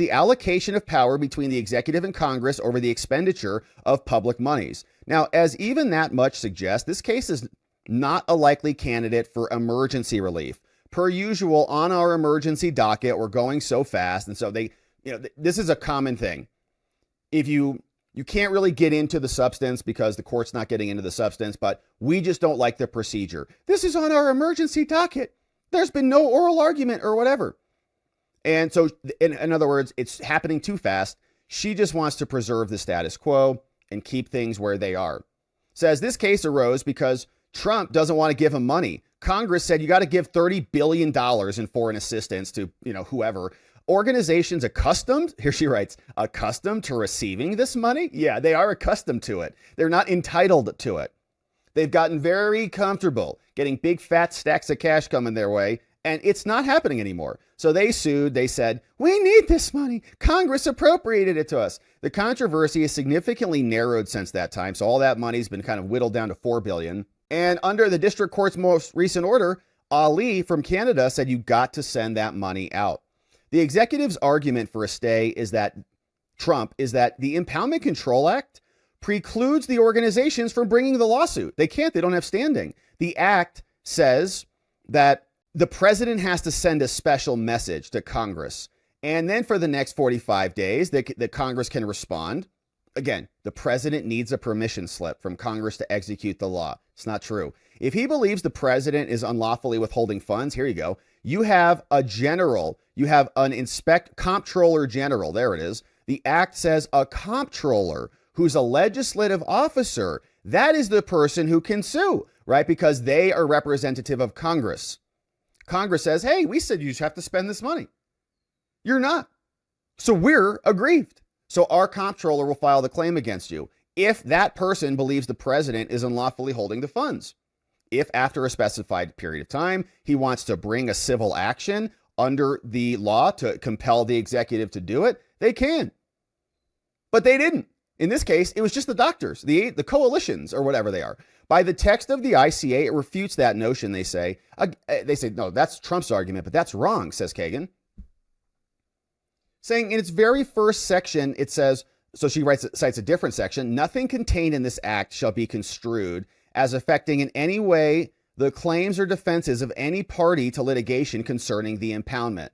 the allocation of power between the executive and Congress over the expenditure of public monies. Now, as even that much suggests, this case is not a likely candidate for emergency relief. Per usual, on our emergency docket, we're going so fast. And so this is a common thing. If you can't really get into the substance because the court's not getting into the substance, but we just don't like the procedure. This is on our emergency docket. There's been no oral argument or whatever. And so, in other words, it's happening too fast. She just wants to preserve the status quo and keep things where they are. Says this case arose because Trump doesn't want to give him money. Congress said you got to give $30 billion in foreign assistance to, whoever. Organizations accustomed, here she writes, accustomed to receiving this money? Yeah, they are accustomed to it. They're not entitled to it. They've gotten very comfortable getting big fat stacks of cash coming their way, and it's not happening anymore. So they sued. They said, we need this money. Congress appropriated it to us. The controversy is significantly narrowed since that time. So all that money's been kind of whittled down to $4 billion. And under the district court's most recent order, Ali from Canada said you got to send that money out. The executive's argument for a stay is that the Impoundment Control Act precludes the organizations from bringing the lawsuit. They can't. They don't have standing. The act says that the president has to send a special message to Congress. And then for the next 45 days, the Congress can respond. Again, the president needs a permission slip from Congress to execute the law. It's not true. If he believes the president is unlawfully withholding funds, here you go. You have a general. You have an comptroller general. There it is. The act says a comptroller who's a legislative officer. That is the person who can sue, right? Because they are representative of Congress. Congress says, hey, we said you have to spend this money. You're not. So we're aggrieved. So our comptroller will file the claim against you if that person believes the president is unlawfully holding the funds. If after a specified period of time, he wants to bring a civil action under the law to compel the executive to do it, they can. But they didn't. In this case, it was just the doctors, the coalitions or whatever they are. By the text of the ICA, it refutes that notion, they say. No, that's Trump's argument, but that's wrong, says Kagan. Saying in its very first section, it says, so she cites a different section, nothing contained in this act shall be construed as affecting in any way the claims or defenses of any party to litigation concerning the impoundment.